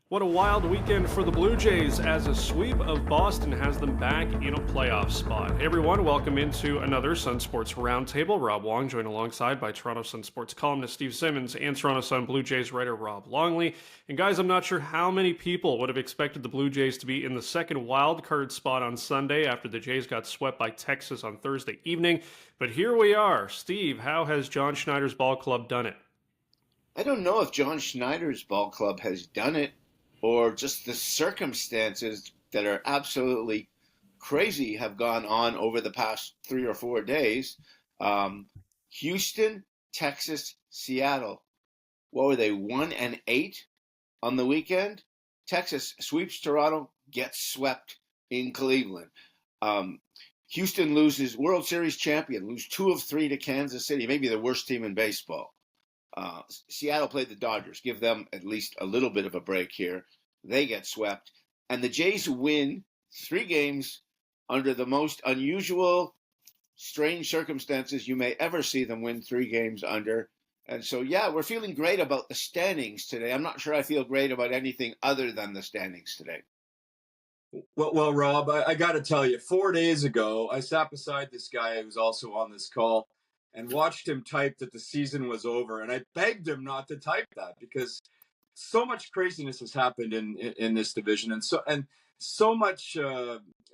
What a wild weekend for the Blue Jays as a sweep of Boston has them back in a playoff spot. Hey everyone, welcome into another Sun Sports Roundtable. Rob Wong joined alongside by Toronto Sun Sports columnist Steve Simmons and Toronto Sun Blue Jays writer Rob Longley. And guys, I'm not sure how many people would have expected the Blue Jays to be in the second wild card spot on Sunday after the Jays got swept by Texas on Thursday evening. But here we are. Steve, how has John Schneider's ball club done it? I don't know if John Schneider's ball club has done it, or just the circumstances that are absolutely crazy have gone on over the past 3 or 4 days. Houston, Texas, Seattle. What were they, 1-8 on the weekend? Texas sweeps Toronto, gets swept in Cleveland. Houston loses World Series champion, lose 2 of 3 to Kansas City, maybe the worst team in baseball. Seattle played the Dodgers. Give them at least a little bit of a break here. They get swept. And the Jays win 3 games under the most unusual, strange circumstances you may ever see them win 3 games under. And so, yeah, we're feeling great about the standings today. I'm not sure I feel great about anything other than the standings today. Well, Rob, I got to tell you, 4 days ago, I sat beside this guy who's also on this call and watched him type that the season was over. And I begged him not to type that because so much craziness has happened in this division, and so much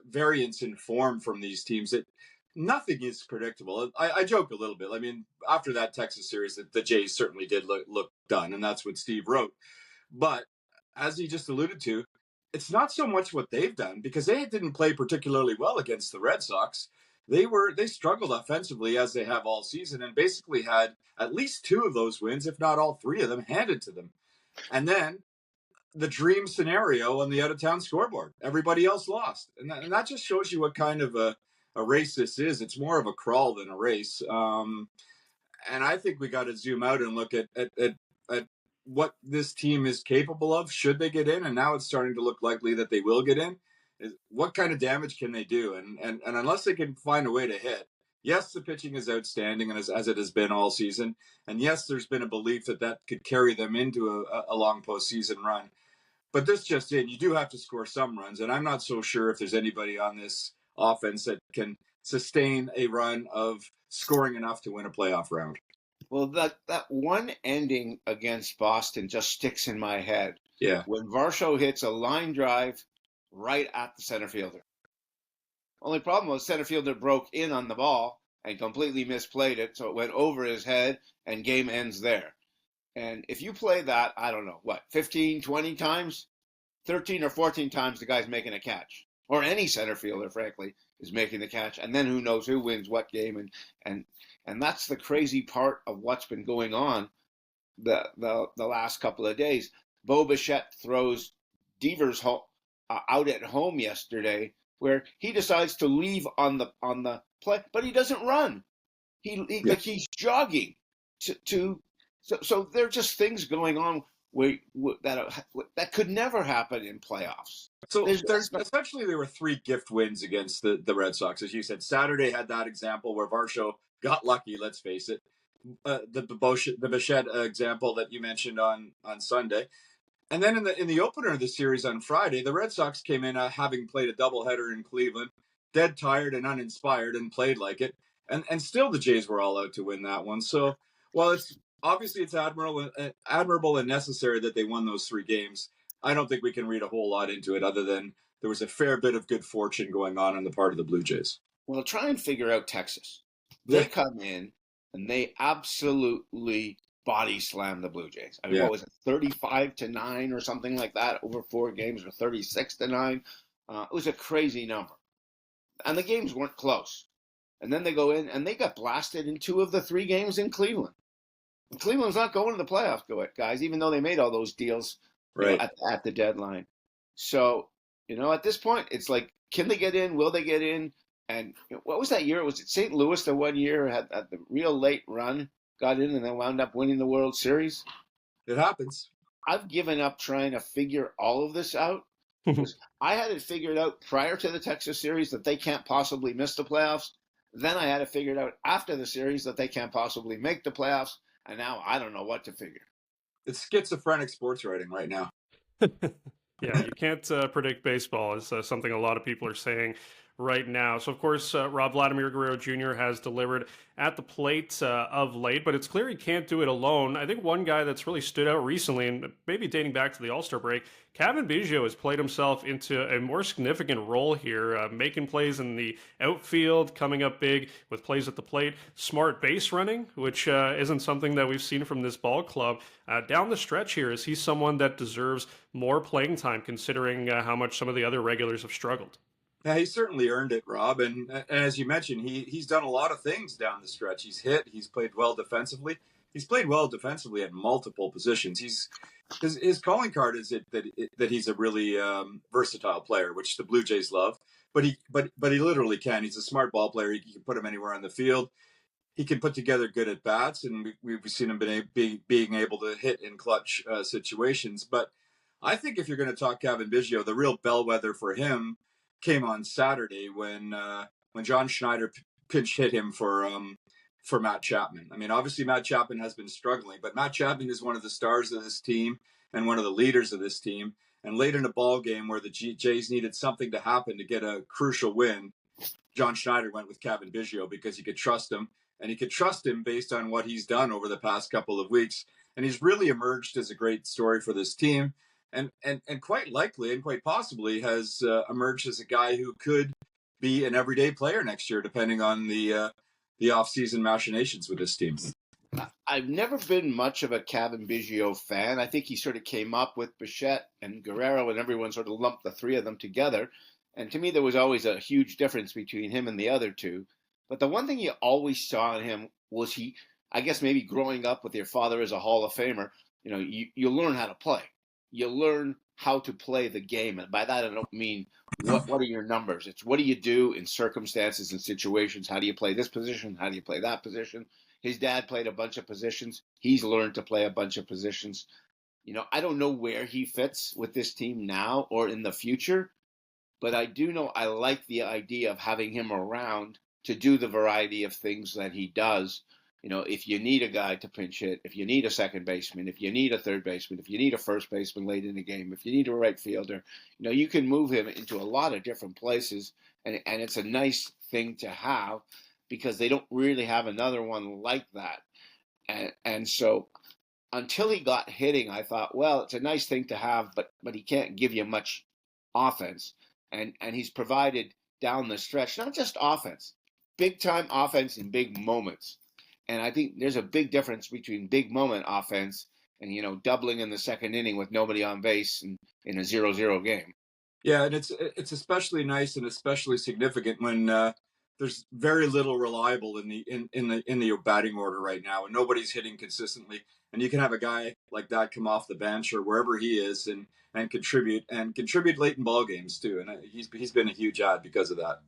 variance in form from these teams that nothing is predictable. I joke a little bit. I mean, after that Texas series, the Jays certainly did look done, and that's what Steve wrote. But as he just alluded to, it's not so much what they've done, because they didn't play particularly well against the Red Sox. They struggled offensively, as they have all season, and basically had at least 2 of those wins, if not all 3 of them, handed to them. And then the dream scenario on the out-of-town scoreboard. Everybody else lost. And that just shows you what kind of a race this is. It's more of a crawl than a race. And I think we got to zoom out and look at what this team is capable of should they get in. And now it's starting to look likely that they will get in. What kind of damage can they do? And unless they can find a way to hit, yes, the pitching is outstanding, and as it has been all season. And yes, there's been a belief that could carry them into a long postseason run. But this just in, you do have to score some runs. And I'm not so sure if there's anybody on this offense that can sustain a run of scoring enough to win a playoff round. Well, that one ending against Boston just sticks in my head. Yeah. When Varsho hits a line drive right at the center fielder. Only problem was center fielder broke in on the ball and completely misplayed it, so it went over his head, and game ends there. And if you play that, I don't know, 15, 20 times? 13 or 14 times the guy's making a catch. Or any center fielder, frankly, is making the catch. And then who knows who wins what game. And that's the crazy part of what's been going on the last couple of days. Bo Bichette throws Devers out at home yesterday, where he decides to leave on the play, but he doesn't run. Like he's jogging so there are just things going on that could never happen in playoffs. So essentially there were 3 gift wins against the Red Sox, as you said. Saturday had that example where Varsho got lucky. Let's face it. The Bichette example that you mentioned on Sunday. And then in the opener of the series on Friday, the Red Sox came in having played a doubleheader in Cleveland, dead tired and uninspired, and played like it. And still the Jays were all out to win that one. So while it's admirable and necessary that they won those 3 games, I don't think we can read a whole lot into it other than there was a fair bit of good fortune going on the part of the Blue Jays. Well, try and figure out Texas. They come in and they absolutely body slam the Blue Jays. I mean, what was it, 35-9 or something like that over 4 games, or 36-9? It was a crazy number. And the games weren't close. And then they go in and they got blasted in 2 of the 3 games in Cleveland. And Cleveland's not going to the playoffs, guys, even though they made all those deals at the deadline. So, at this point, it's like, can they get in? Will they get in? And what was that year? Was it St. Louis the one year had the real late run? Got in and then wound up winning the World Series. It happens. I've given up trying to figure all of this out. I had it figured out prior to the Texas series that they can't possibly miss the playoffs. Then I had it figured out after the series that they can't possibly make the playoffs. And now I don't know what to figure. It's schizophrenic sports writing right now. Yeah, you can't predict baseball is something a lot of people are saying right now. So, of course, Rob Vladimir Guerrero Jr. has delivered at the plate of late, but it's clear he can't do it alone. I think one guy that's really stood out recently, and maybe dating back to the All-Star break, Cavan Biggio has played himself into a more significant role here, making plays in the outfield, coming up big with plays at the plate, smart base running, which isn't something that we've seen from this ball club. Down the stretch here, is he someone that deserves more playing time, considering how much some of the other regulars have struggled? Yeah, he certainly earned it, Rob. And as you mentioned, he's done a lot of things down the stretch. He's hit. He's played well defensively. He's played well defensively at multiple positions. His calling card is that he's a really versatile player, which the Blue Jays love. But he literally can. He's a smart ball player. You can put him anywhere on the field. He can put together good at bats, and we've seen him being able to hit in clutch situations. But I think if you're going to talk Cavan Biggio, the real bellwether for him came on Saturday when John Schneider pinch hit him for Matt Chapman. I mean, obviously Matt Chapman has been struggling, but Matt Chapman is one of the stars of this team and one of the leaders of this team. And late in a ball game where the Jays needed something to happen to get a crucial win, John Schneider went with Cavan Biggio because he could trust him, and he could trust him based on what he's done over the past couple of weeks. And he's really emerged as a great story for this team. And quite likely and quite possibly has emerged as a guy who could be an everyday player next year, depending on the offseason machinations with this team. I've never been much of a Cavan Biggio fan. I think he sort of came up with Bichette and Guerrero, and everyone sort of lumped the three of them together. And to me, there was always a huge difference between him and the other two. But the one thing you always saw in him was I guess maybe growing up with your father as a Hall of Famer, you learn how to play. You learn how to play the game. And by that, I don't mean what are your numbers. It's what do you do in circumstances and situations? How do you play this position? How do you play that position? His dad played a bunch of positions. He's learned to play a bunch of positions. I don't know where he fits with this team now or in the future, but I do know I like the idea of having him around to do the variety of things that he does. If you need a guy to pinch hit, if you need a second baseman, if you need a third baseman, if you need a first baseman late in the game, if you need a right fielder, you can move him into a lot of different places. And it's a nice thing to have because they don't really have another one like that. And so until he got hitting, I thought, well, it's a nice thing to have, but he can't give you much offense. And he's provided down the stretch, not just offense, big time offense in big moments. And I think there's a big difference between big moment offense and, doubling in the second inning with nobody on base in a 0-0 game. Yeah, and it's especially nice and especially significant when there's very little reliable in the batting order right now, and nobody's hitting consistently. And you can have a guy like that come off the bench or wherever he is and contribute late in ball games too. And he's been a huge add because of that.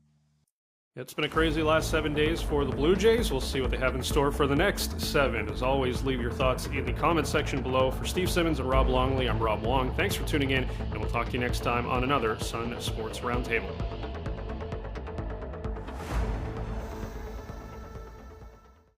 It's been a crazy last 7 days for the Blue Jays. We'll see what they have in store for the next 7. As always, leave your thoughts in the comment section below. For Steve Simmons and Rob Longley, I'm Rob Wong. Thanks for tuning in, and we'll talk to you next time on another Sun Sports Roundtable.